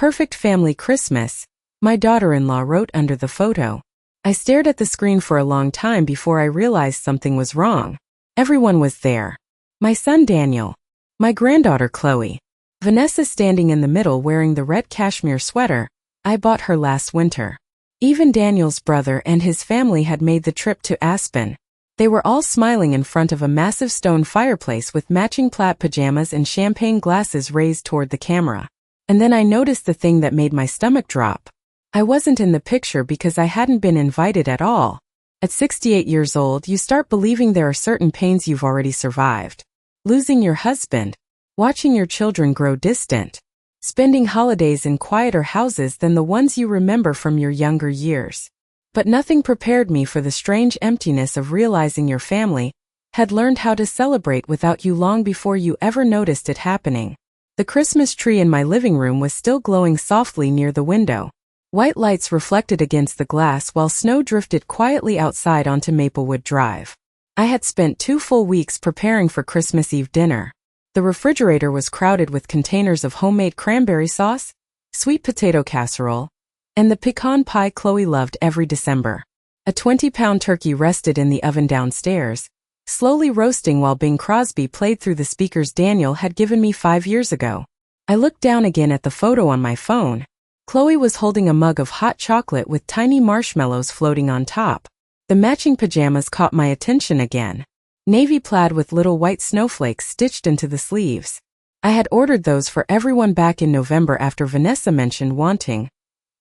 Perfect family Christmas, my daughter-in-law wrote under the photo. I stared at the screen for a long time before I realized something was wrong. Everyone was there. My son Daniel. My granddaughter Chloe. Vanessa standing in the middle wearing the red cashmere sweater I bought her last winter. Even Daniel's brother and his family had made the trip to Aspen. They were all smiling in front of a massive stone fireplace with matching plaid pajamas and champagne glasses raised toward the camera. And then I noticed the thing that made my stomach drop. I wasn't in the picture because I hadn't been invited at all. At 68 years old, you start believing there are certain pains you've already survived. Losing your husband, watching your children grow distant, spending holidays in quieter houses than the ones you remember from your younger years. But nothing prepared me for the strange emptiness of realizing your family had learned how to celebrate without you long before you ever noticed it happening. The Christmas tree in my living room was still glowing softly near the window. White lights reflected against the glass while snow drifted quietly outside onto Maplewood Drive. I had spent 2 full weeks preparing for Christmas Eve dinner. The refrigerator was crowded with containers of homemade cranberry sauce, sweet potato casserole, and the pecan pie Chloe loved every December. A 20-pound turkey rested in the oven downstairs, slowly roasting while Bing Crosby played through the speakers Daniel had given me 5 years ago. I looked down again at the photo on my phone. Chloe was holding a mug of hot chocolate with tiny marshmallows floating on top. The matching pajamas caught my attention again. Navy plaid with little white snowflakes stitched into the sleeves. I had ordered those for everyone back in November after Vanessa mentioned wanting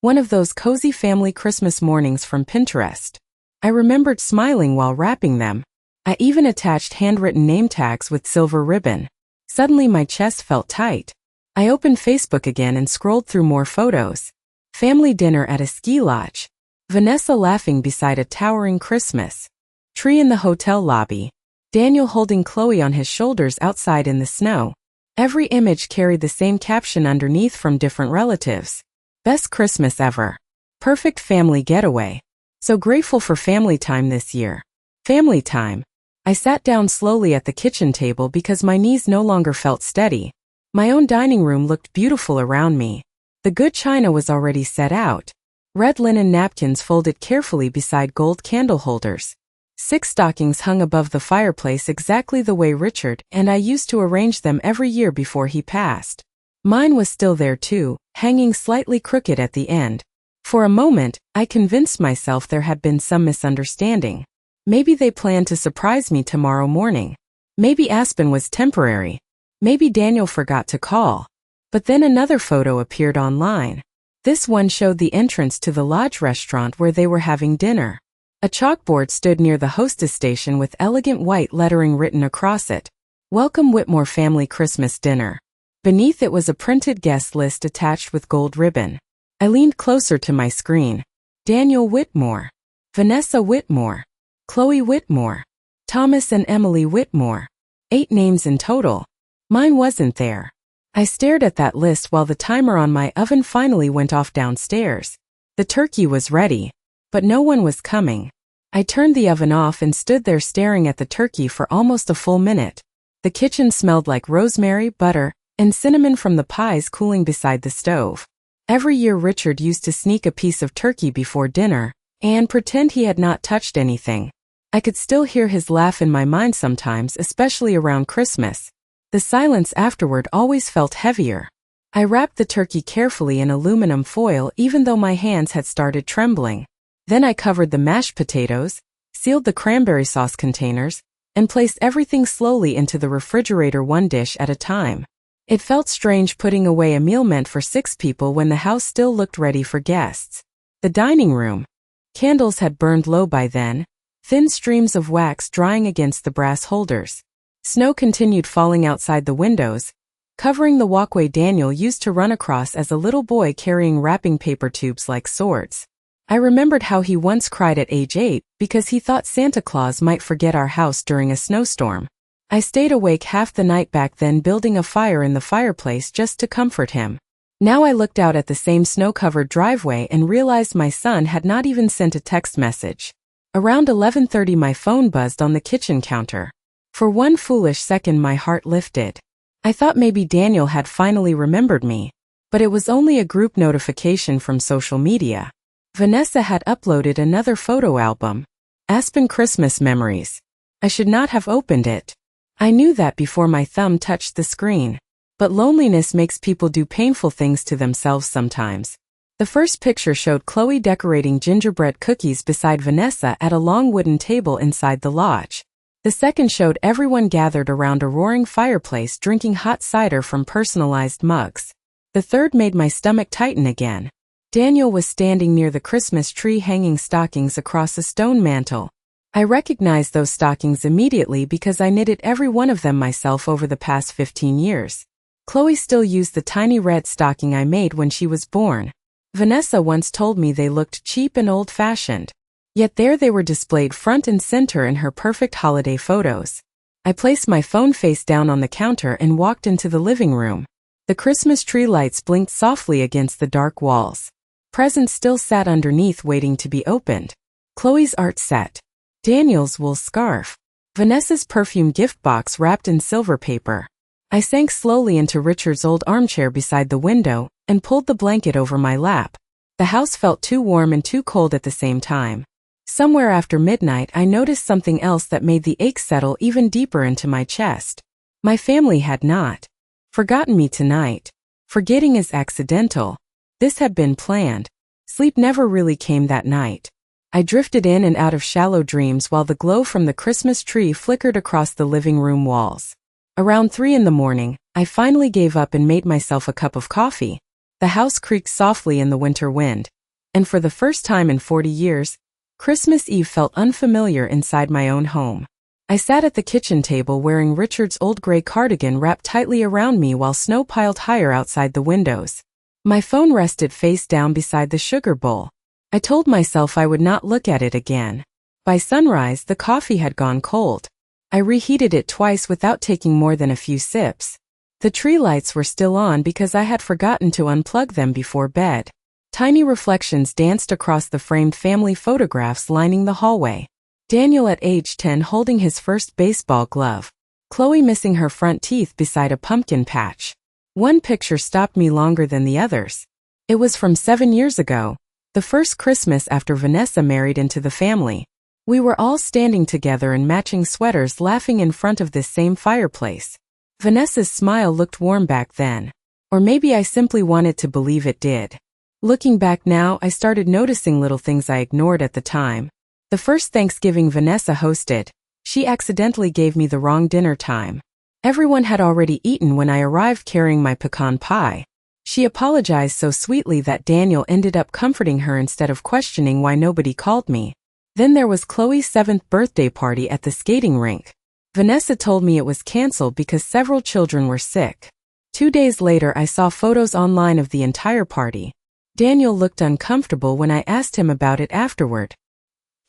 one of those cozy family Christmas mornings from Pinterest. I remembered smiling while wrapping them. I even attached handwritten name tags with silver ribbon. Suddenly my chest felt tight. I opened Facebook again and scrolled through more photos. Family dinner at a ski lodge. Vanessa laughing beside a towering Christmas tree in the hotel lobby. Daniel holding Chloe on his shoulders outside in the snow. Every image carried the same caption underneath from different relatives. Best Christmas ever. Perfect family getaway. So grateful for family time this year. Family time. I sat down slowly at the kitchen table because my knees no longer felt steady. My own dining room looked beautiful around me. The good china was already set out. Red linen napkins folded carefully beside gold candle holders. 6 stockings hung above the fireplace exactly the way Richard and I used to arrange them every year before he passed. Mine was still there too, hanging slightly crooked at the end. For a moment, I convinced myself there had been some misunderstanding. Maybe they planned to surprise me tomorrow morning. Maybe Aspen was temporary. Maybe Daniel forgot to call. But then another photo appeared online. This one showed the entrance to the lodge restaurant where they were having dinner. A chalkboard stood near the hostess station with elegant white lettering written across it. Welcome Whitmore Family Christmas Dinner. Beneath it was a printed guest list attached with gold ribbon. I leaned closer to my screen. Daniel Whitmore. Vanessa Whitmore. Chloe Whitmore. Thomas and Emily Whitmore. 8 names in total. Mine wasn't there. I stared at that list while the timer on my oven finally went off downstairs. The turkey was ready. But no one was coming. I turned the oven off and stood there staring at the turkey for almost a full minute. The kitchen smelled like rosemary, butter, and cinnamon from the pies cooling beside the stove. Every year Richard used to sneak a piece of turkey before dinner and pretend he had not touched anything. I could still hear his laugh in my mind sometimes, especially around Christmas. The silence afterward always felt heavier. I wrapped the turkey carefully in aluminum foil even though my hands had started trembling. Then I covered the mashed potatoes, sealed the cranberry sauce containers, and placed everything slowly into the refrigerator 1 dish at a time. It felt strange putting away a meal meant for 6 people when the house still looked ready for guests. The dining room. Candles had burned low by then, thin streams of wax drying against the brass holders. Snow continued falling outside the windows, covering the walkway Daniel used to run across as a little boy carrying wrapping paper tubes like swords. I remembered how he once cried at age 8 because he thought Santa Claus might forget our house during a snowstorm. I stayed awake half the night back then building a fire in the fireplace just to comfort him. Now I looked out at the same snow-covered driveway and realized my son had not even sent a text message. Around 11:30 my phone buzzed on the kitchen counter. For one foolish second my heart lifted. I thought maybe Daniel had finally remembered me. But it was only a group notification from social media. Vanessa had uploaded another photo album. Aspen Christmas Memories. I should not have opened it. I knew that before my thumb touched the screen. But loneliness makes people do painful things to themselves sometimes. The first picture showed Chloe decorating gingerbread cookies beside Vanessa at a long wooden table inside the lodge. The second showed everyone gathered around a roaring fireplace drinking hot cider from personalized mugs. The third made my stomach tighten again. Daniel was standing near the Christmas tree hanging stockings across a stone mantel. I recognized those stockings immediately because I knitted every one of them myself over the past 15 years. Chloe still used the tiny red stocking I made when she was born. Vanessa once told me they looked cheap and old-fashioned. Yet there they were displayed front and center in her perfect holiday photos. I placed my phone face down on the counter and walked into the living room. The Christmas tree lights blinked softly against the dark walls. Presents still sat underneath waiting to be opened. Chloe's art set. Daniel's wool scarf. Vanessa's perfume gift box wrapped in silver paper. I sank slowly into Richard's old armchair beside the window and pulled the blanket over my lap. The house felt too warm and too cold at the same time. Somewhere after midnight I noticed something else that made the ache settle even deeper into my chest. My family had not forgotten me tonight. Forgetting is accidental. This had been planned. Sleep never really came that night. I drifted in and out of shallow dreams while the glow from the Christmas tree flickered across the living room walls. Around 3 in the morning, I finally gave up and made myself a cup of coffee. The house creaked softly in the winter wind. And for the first time in 40 years, Christmas Eve felt unfamiliar inside my own home. I sat at the kitchen table wearing Richard's old gray cardigan wrapped tightly around me while snow piled higher outside the windows. My phone rested face down beside the sugar bowl. I told myself I would not look at it again. By sunrise, the coffee had gone cold. I reheated it twice without taking more than a few sips. The tree lights were still on because I had forgotten to unplug them before bed. Tiny reflections danced across the framed family photographs lining the hallway. Daniel at age 10 holding his first baseball glove. Chloe missing her front teeth beside a pumpkin patch. One picture stopped me longer than the others. It was from 7 years ago, the first Christmas after Vanessa married into the family. We were all standing together in matching sweaters laughing in front of this same fireplace. Vanessa's smile looked warm back then. Or maybe I simply wanted to believe it did. Looking back now, I started noticing little things I ignored at the time. The first Thanksgiving Vanessa hosted, she accidentally gave me the wrong dinner time. Everyone had already eaten when I arrived carrying my pecan pie. She apologized so sweetly that Daniel ended up comforting her instead of questioning why nobody called me. Then there was Chloe's 7th birthday party at the skating rink. Vanessa told me it was canceled because several children were sick. 2 days later I saw photos online of the entire party. Daniel looked uncomfortable when I asked him about it afterward.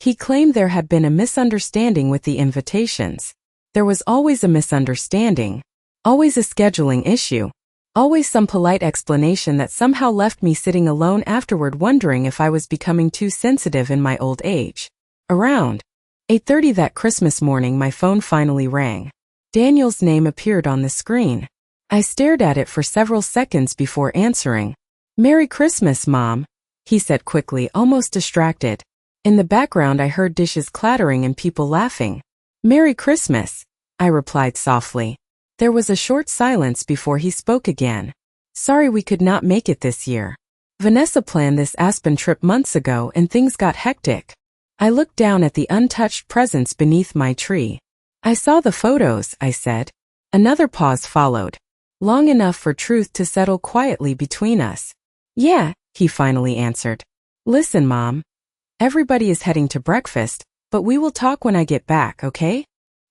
He claimed there had been a misunderstanding with the invitations. There was always a misunderstanding. Always a scheduling issue. Always some polite explanation that somehow left me sitting alone afterward wondering if I was becoming too sensitive in my old age. Around 8:30 that Christmas morning my phone finally rang. Daniel's name appeared on the screen. I stared at it for several seconds before answering. "Merry Christmas, Mom," he said quickly, almost distracted. In the background I heard dishes clattering and people laughing. "Merry Christmas," I replied softly. There was a short silence before he spoke again. "Sorry we could not make it this year. Vanessa planned this Aspen trip months ago and things got hectic." I looked down at the untouched presents beneath my tree. "I saw the photos," I said. Another pause followed. Long enough for truth to settle quietly between us. "Yeah," he finally answered. "Listen, Mom. Everybody is heading to breakfast, but we will talk when I get back, okay?"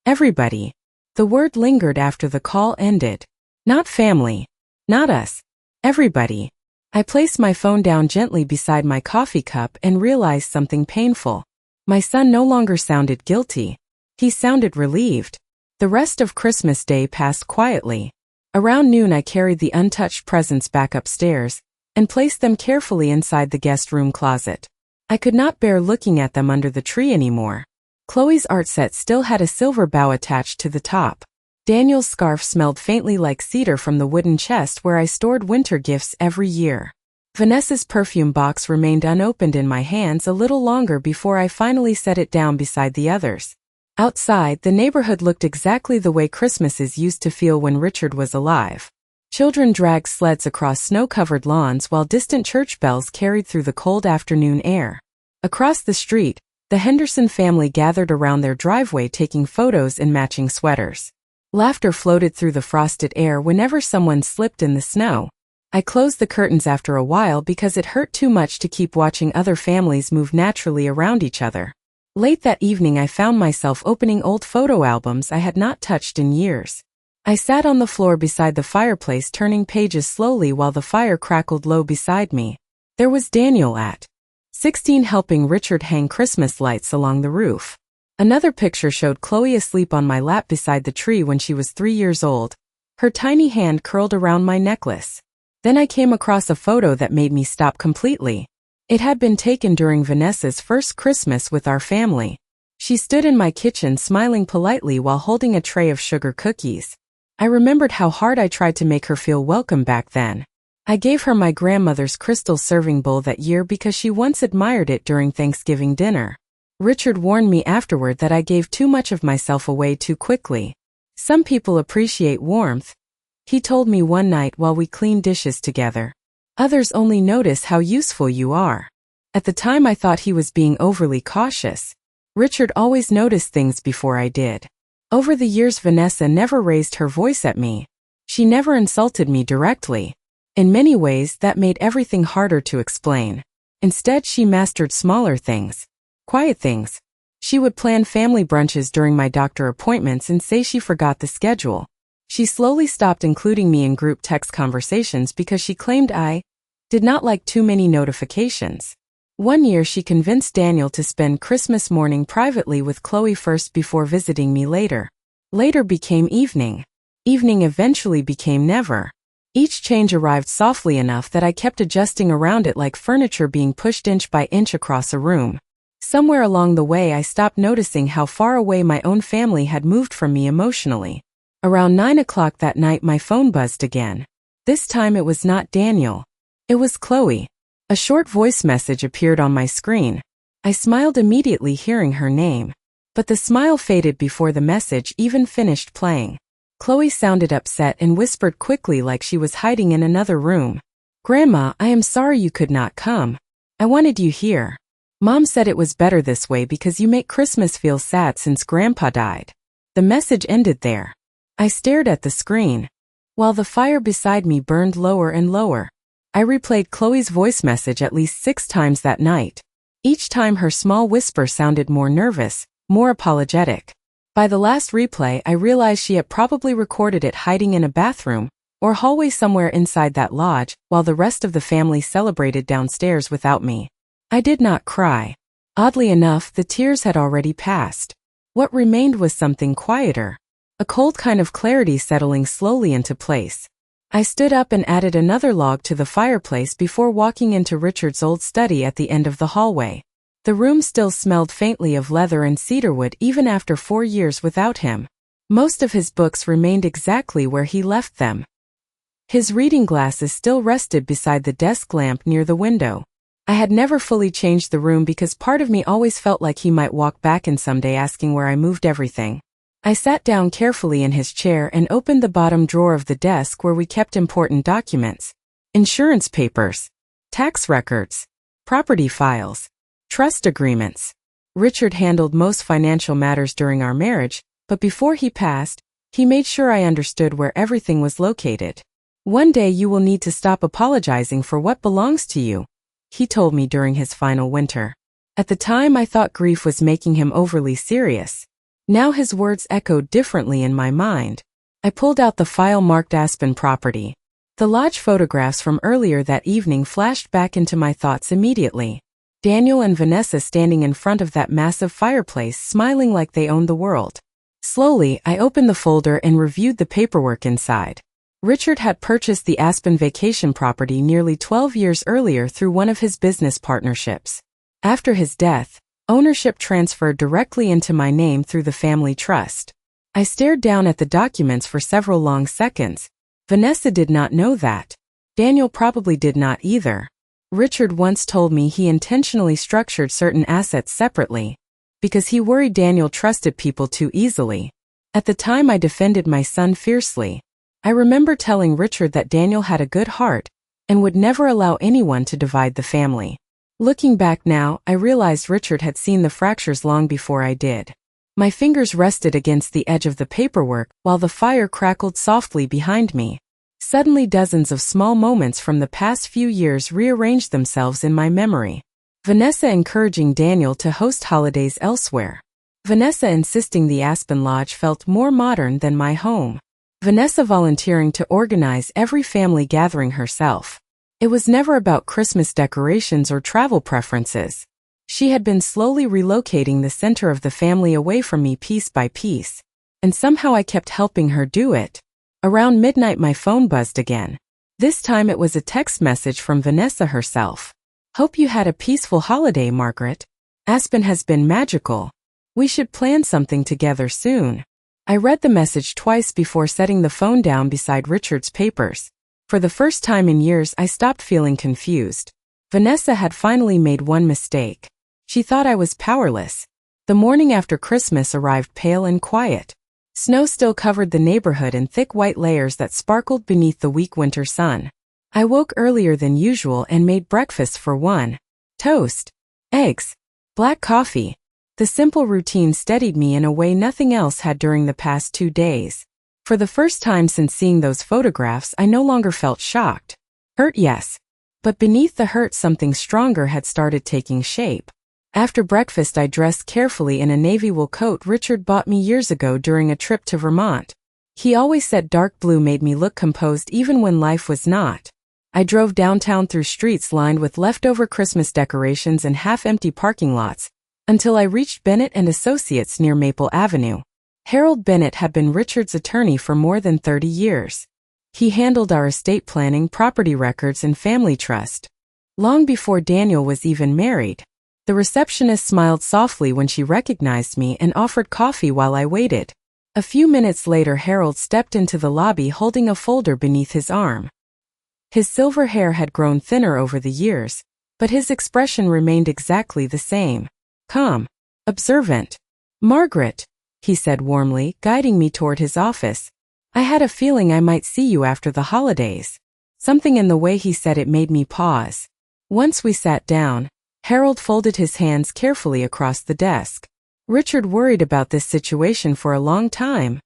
Everybody. The word lingered after the call ended. Not family. Not us. Everybody. I placed my phone down gently beside my coffee cup and realized something painful. My son no longer sounded guilty. He sounded relieved. The rest of Christmas Day passed quietly. Around noon I carried the untouched presents back upstairs and placed them carefully inside the guest room closet. I could not bear looking at them under the tree anymore. Chloe's art set still had a silver bow attached to the top. Daniel's scarf smelled faintly like cedar from the wooden chest where I stored winter gifts every year. Vanessa's perfume box remained unopened in my hands a little longer before I finally set it down beside the others. Outside, the neighborhood looked exactly the way Christmases used to feel when Richard was alive. Children dragged sleds across snow-covered lawns while distant church bells carried through the cold afternoon air. Across the street, the Henderson family gathered around their driveway taking photos in matching sweaters. Laughter floated through the frosted air whenever someone slipped in the snow. I closed the curtains after a while because it hurt too much to keep watching other families move naturally around each other. Late that evening I found myself opening old photo albums I had not touched in years. I sat on the floor beside the fireplace turning pages slowly while the fire crackled low beside me. There was Daniel at 16 helping Richard hang Christmas lights along the roof. Another picture showed Chloe asleep on my lap beside the tree when she was 3 years old, her tiny hand curled around my necklace. Then I came across a photo that made me stop completely. It had been taken during Vanessa's first Christmas with our family. She stood in my kitchen smiling politely while holding a tray of sugar cookies. I remembered how hard I tried to make her feel welcome back then. I gave her my grandmother's crystal serving bowl that year because she once admired it during Thanksgiving dinner. Richard warned me afterward that I gave too much of myself away too quickly. Some people appreciate warmth, he told me one night while we cleaned dishes together. Others only notice how useful you are. At the time I thought he was being overly cautious. Richard always noticed things before I did. Over the years Vanessa never raised her voice at me. She never insulted me directly. In many ways that made everything harder to explain. Instead she mastered smaller things. Quiet things. She would plan family brunches during my doctor appointments and say she forgot the schedule. She slowly stopped including me in group text conversations because she claimed I did not like too many notifications. One year she convinced Daniel to spend Christmas morning privately with Chloe first before visiting me later. Later became evening. Evening eventually became never. Each change arrived softly enough that I kept adjusting around it like furniture being pushed inch by inch across a room. Somewhere along the way I stopped noticing how far away my own family had moved from me emotionally. Around 9 o'clock that night my phone buzzed again. This time it was not Daniel. It was Chloe. A short voice message appeared on my screen. I smiled immediately hearing her name. But the smile faded before the message even finished playing. Chloe sounded upset and whispered quickly like she was hiding in another room. "Grandma, I am sorry you could not come. I wanted you here. Mom said it was better this way because you make Christmas feel sad since Grandpa died." The message ended there. I stared at the screen, while the fire beside me burned lower and lower. I replayed Chloe's voice message at least 6 times that night. Each time her small whisper sounded more nervous, more apologetic. By the last replay I realized she had probably recorded it hiding in a bathroom or hallway somewhere inside that lodge while the rest of the family celebrated downstairs without me. I did not cry. Oddly enough, the tears had already passed. What remained was something quieter. A cold kind of clarity settling slowly into place. I stood up and added another log to the fireplace before walking into Richard's old study at the end of the hallway. The room still smelled faintly of leather and cedarwood even after 4 years without him. Most of his books remained exactly where he left them. His reading glasses still rested beside the desk lamp near the window. I had never fully changed the room because part of me always felt like he might walk back in someday asking where I moved everything. I sat down carefully in his chair and opened the bottom drawer of the desk where we kept important documents. Insurance papers, tax records, property files, trust agreements. Richard handled most financial matters during our marriage, but before he passed, he made sure I understood where everything was located. "One day you will need to stop apologizing for what belongs to you," he told me during his final winter. At the time I thought grief was making him overly serious. Now his words echoed differently in my mind. I pulled out the file marked Aspen property. The lodge photographs from earlier that evening flashed back into my thoughts immediately. Daniel and Vanessa standing in front of that massive fireplace smiling like they owned the world. Slowly, I opened the folder and reviewed the paperwork inside. Richard had purchased the Aspen vacation property nearly 12 years earlier through one of his business partnerships. After his death, ownership transferred directly into my name through the family trust. I stared down at the documents for several long seconds. Vanessa did not know that. Daniel probably did not either. Richard once told me he intentionally structured certain assets separately because he worried Daniel trusted people too easily. At the time, I defended my son fiercely. I remember telling Richard that Daniel had a good heart and would never allow anyone to divide the family. Looking back now, I realized Richard had seen the fractures long before I did. My fingers rested against the edge of the paperwork while the fire crackled softly behind me. Suddenly, dozens of small moments from the past few years rearranged themselves in my memory. Vanessa encouraging Daniel to host holidays elsewhere. Vanessa insisting the Aspen Lodge felt more modern than my home. Vanessa volunteering to organize every family gathering herself. It was never about Christmas decorations or travel preferences. She had been slowly relocating the center of the family away from me piece by piece. And somehow I kept helping her do it. Around midnight my phone buzzed again. This time it was a text message from Vanessa herself. "Hope you had a peaceful holiday, Margaret. Aspen has been magical. We should plan something together soon." I read the message twice before setting the phone down beside Richard's papers. For the first time in years I stopped feeling confused. Vanessa had finally made one mistake. She thought I was powerless. The morning after Christmas arrived pale and quiet. Snow still covered the neighborhood in thick white layers that sparkled beneath the weak winter sun. I woke earlier than usual and made breakfast for one. Toast, eggs, black coffee. The simple routine steadied me in a way nothing else had during the past 2 days. For the first time since seeing those photographs, I no longer felt shocked. Hurt, yes. But beneath the hurt something stronger had started taking shape. After breakfast I dressed carefully in a navy wool coat Richard bought me years ago during a trip to Vermont. He always said dark blue made me look composed even when life was not. I drove downtown through streets lined with leftover Christmas decorations and half-empty parking lots, until I reached Bennett and Associates near Maple Avenue. Harold Bennett had been Richard's attorney for more than 30 years. He handled our estate planning, property records, and family trust. Long before Daniel was even married. The receptionist smiled softly when she recognized me and offered coffee while I waited. A few minutes later Harold stepped into the lobby holding a folder beneath his arm. His silver hair had grown thinner over the years, but his expression remained exactly the same. Calm, observant. "Margaret," he said warmly, guiding me toward his office. "I had a feeling I might see you after the holidays." Something in the way he said it made me pause. Once we sat down, Harold folded his hands carefully across the desk. "Richard worried about this situation for a long time,"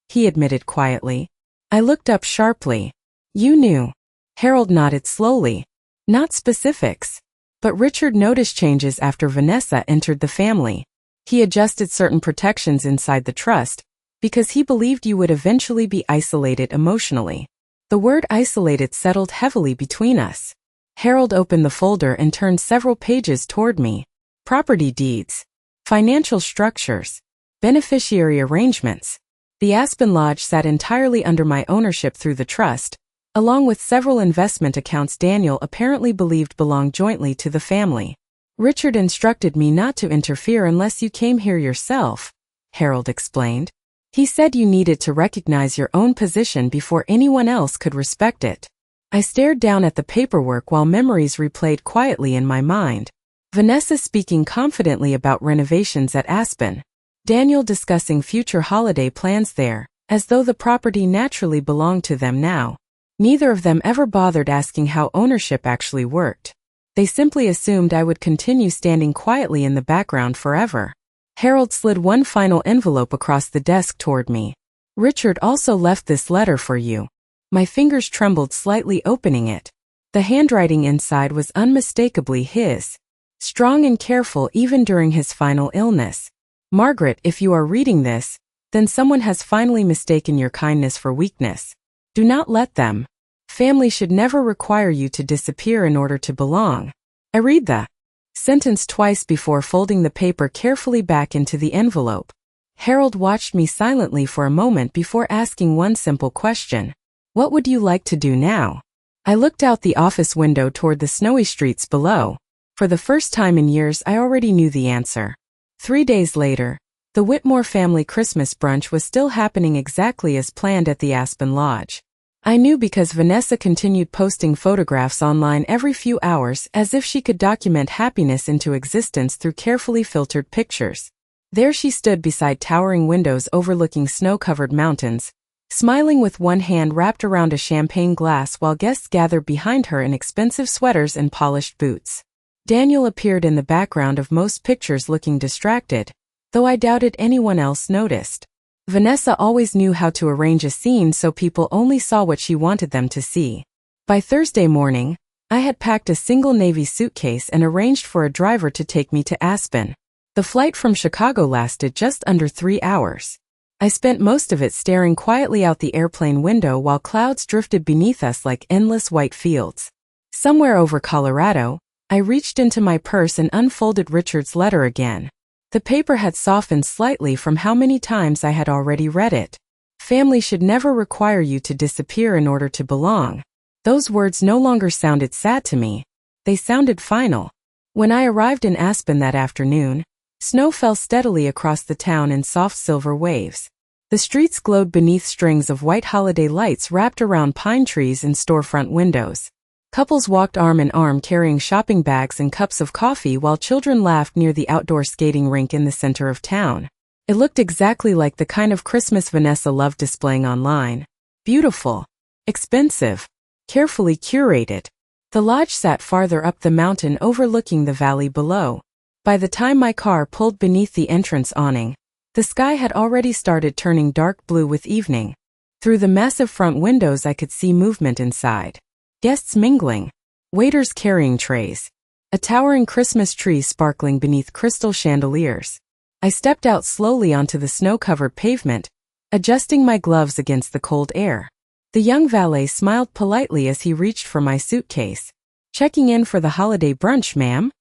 he admitted quietly. I looked up sharply. "You knew?" Harold nodded slowly. "Not specifics. But Richard noticed changes after Vanessa entered the family. He adjusted certain protections inside the trust because he believed you would eventually be isolated emotionally." The word isolated settled heavily between us. Harold opened the folder and turned several pages toward me. Property deeds, financial structures, beneficiary arrangements. The Aspen Lodge sat entirely under my ownership through the trust, along with several investment accounts Daniel apparently believed belonged jointly to the family. "Richard instructed me not to interfere unless you came here yourself," Harold explained. "He said you needed to recognize your own position before anyone else could respect it." I stared down at the paperwork while memories replayed quietly in my mind. Vanessa speaking confidently about renovations at Aspen. Daniel discussing future holiday plans there, as though the property naturally belonged to them now. Neither of them ever bothered asking how ownership actually worked. They simply assumed I would continue standing quietly in the background forever. Harold slid one final envelope across the desk toward me. "Richard also left this letter for you." My fingers trembled slightly opening it. The handwriting inside was unmistakably his. Strong and careful even during his final illness. "Margaret, if you are reading this, then someone has finally mistaken your kindness for weakness. Do not let them. Family should never require you to disappear in order to belong." I read the sentence twice before folding the paper carefully back into the envelope. Harold watched me silently for a moment before asking one simple question. "What would you like to do now?" I looked out the office window toward the snowy streets below. For the first time in years I already knew the answer. 3 days later, The Whitmore family Christmas brunch was still happening exactly as planned at the Aspen Lodge. I knew because Vanessa continued posting photographs online every few hours as if she could document happiness into existence through carefully filtered pictures. There she stood beside towering windows overlooking snow-covered mountains, smiling with one hand wrapped around a champagne glass while guests gathered behind her in expensive sweaters and polished boots. Daniel appeared in the background of most pictures looking distracted, though I doubted anyone else noticed. Vanessa always knew how to arrange a scene so people only saw what she wanted them to see. By Thursday morning, I had packed a single navy suitcase and arranged for a driver to take me to Aspen. The flight from Chicago lasted just under 3 hours. I spent most of it staring quietly out the airplane window while clouds drifted beneath us like endless white fields. Somewhere over Colorado, I reached into my purse and unfolded Richard's letter again. The paper had softened slightly from how many times I had already read it. Family should never require you to disappear in order to belong. Those words no longer sounded sad to me. They sounded final. When I arrived in Aspen that afternoon, snow fell steadily across the town in soft silver waves. The streets glowed beneath strings of white holiday lights wrapped around pine trees and storefront windows. Couples walked arm in arm carrying shopping bags and cups of coffee while children laughed near the outdoor skating rink in the center of town. It looked exactly like the kind of Christmas Vanessa loved displaying online. Beautiful, expensive, carefully curated. The lodge sat farther up the mountain overlooking the valley below. By the time my car pulled beneath the entrance awning, the sky had already started turning dark blue with evening. Through the massive front windows I could see movement inside. Guests mingling, waiters carrying trays, a towering Christmas tree sparkling beneath crystal chandeliers. I stepped out slowly onto the snow-covered pavement, adjusting my gloves against the cold air. The young valet smiled politely as he reached for my suitcase. "Checking in for the holiday brunch, ma'am?"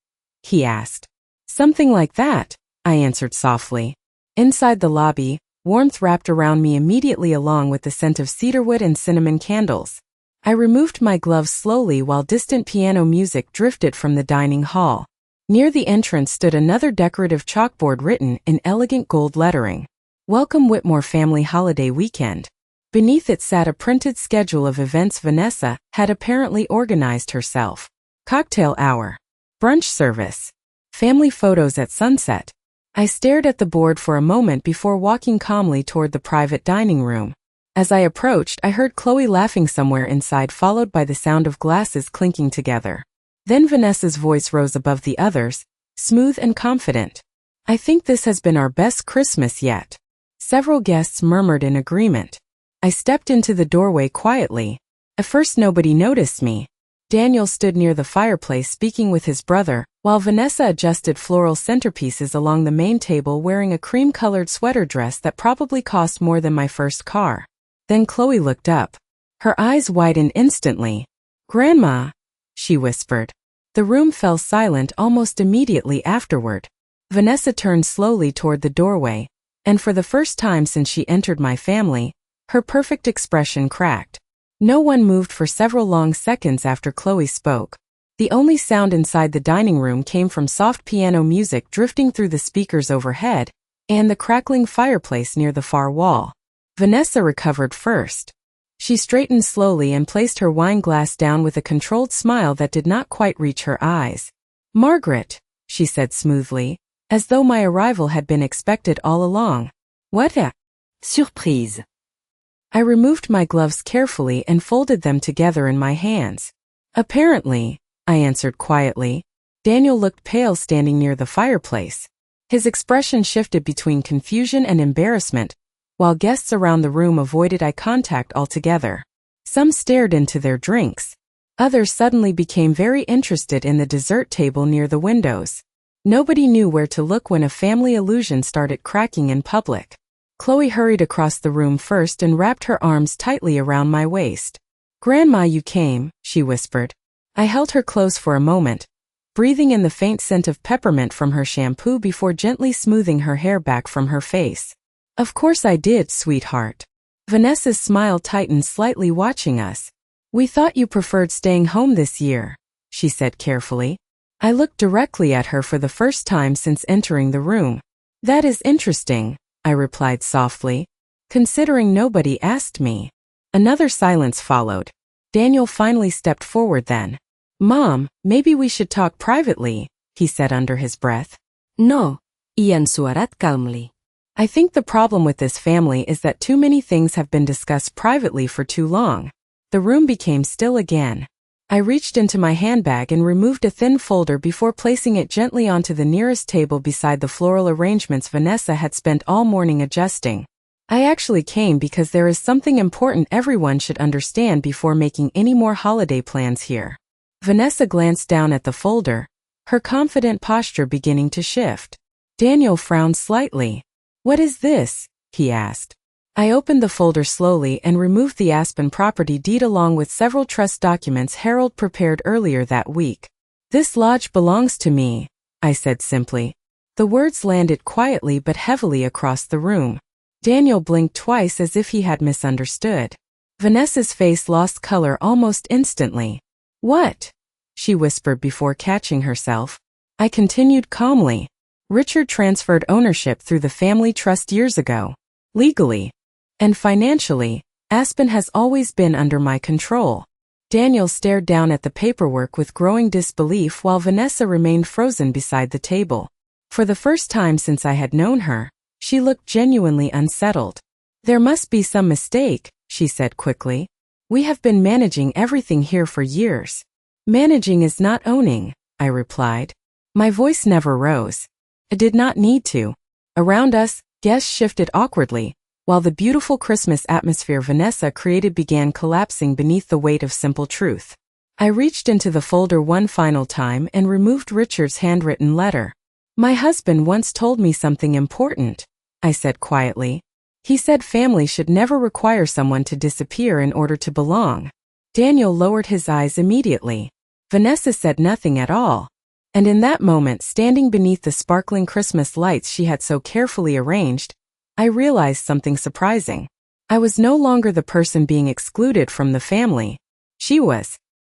he asked. "Something like that," I answered softly. Inside the lobby, warmth wrapped around me immediately along with the scent of cedarwood and cinnamon candles. I removed my gloves slowly while distant piano music drifted from the dining hall. Near the entrance stood another decorative chalkboard written in elegant gold lettering. "Welcome Whitmore Family Holiday Weekend." Beneath it sat a printed schedule of events Vanessa had apparently organized herself. Cocktail hour, brunch service, family photos at sunset. I stared at the board for a moment before walking calmly toward the private dining room. As I approached, I heard Chloe laughing somewhere inside, followed by the sound of glasses clinking together. Then Vanessa's voice rose above the others, smooth and confident. "I think this has been our best Christmas yet." Several guests murmured in agreement. I stepped into the doorway quietly. At first nobody noticed me. Daniel stood near the fireplace speaking with his brother, while Vanessa adjusted floral centerpieces along the main table wearing a cream-colored sweater dress that probably cost more than my first car. Then Chloe looked up. Her eyes widened instantly. "Grandma," she whispered. The room fell silent almost immediately afterward. Vanessa turned slowly toward the doorway, and for the first time since she entered my family, her perfect expression cracked. No one moved for several long seconds after Chloe spoke. The only sound inside the dining room came from soft piano music drifting through the speakers overhead and the crackling fireplace near the far wall. Vanessa recovered first. She straightened slowly and placed her wine glass down with a controlled smile that did not quite reach her eyes. "Margaret," she said smoothly, as though my arrival had been expected all along. "What a surprise." I removed my gloves carefully and folded them together in my hands. "Apparently," I answered quietly. Daniel looked pale standing near the fireplace. His expression shifted between confusion and embarrassment, while guests around the room avoided eye contact altogether. Some stared into their drinks. Others suddenly became very interested in the dessert table near the windows. Nobody knew where to look when a family illusion started cracking in public. Chloe hurried across the room first and wrapped her arms tightly around my waist. "Grandma, you came," she whispered. I held her close for a moment, breathing in the faint scent of peppermint from her shampoo before gently smoothing her hair back from her face. "Of course I did, sweetheart." Vanessa's smile tightened slightly watching us. "We thought you preferred staying home this year," she said carefully. I looked directly at her for the first time since entering the room. That is interesting, I replied softly, considering nobody asked me. Another silence followed. Daniel finally stepped forward then. Mom, maybe we should talk privately, he said under his breath. No, Ian suarat calmly. I think the problem with this family is that too many things have been discussed privately for too long. The room became still again. I reached into my handbag and removed a thin folder before placing it gently onto the nearest table beside the floral arrangements Vanessa had spent all morning adjusting. I actually came because there is something important everyone should understand before making any more holiday plans here. Vanessa glanced down at the folder, her confident posture beginning to shift. Daniel frowned slightly. What is this? He asked. I opened the folder slowly and removed the Aspen property deed along with several trust documents Harold prepared earlier that week. This lodge belongs to me, I said simply. The words landed quietly but heavily across the room. Daniel blinked twice as if he had misunderstood. Vanessa's face lost color almost instantly. What? She whispered before catching herself. I continued calmly. Richard transferred ownership through the family trust years ago. Legally. And financially, Aspen has always been under my control. Daniel stared down at the paperwork with growing disbelief while Vanessa remained frozen beside the table. For the first time since I had known her, she looked genuinely unsettled. There must be some mistake, she said quickly. We have been managing everything here for years. Managing is not owning, I replied. My voice never rose. It did not need to. Around us, guests shifted awkwardly, while the beautiful Christmas atmosphere Vanessa created began collapsing beneath the weight of simple truth. I reached into the folder one final time and removed Richard's handwritten letter. My husband once told me something important, I said quietly. He said family should never require someone to disappear in order to belong. Daniel lowered his eyes immediately. Vanessa said nothing at all. And in that moment, standing beneath the sparkling Christmas lights she had so carefully arranged, I realized something surprising. I was no longer the person being excluded from the family. She was.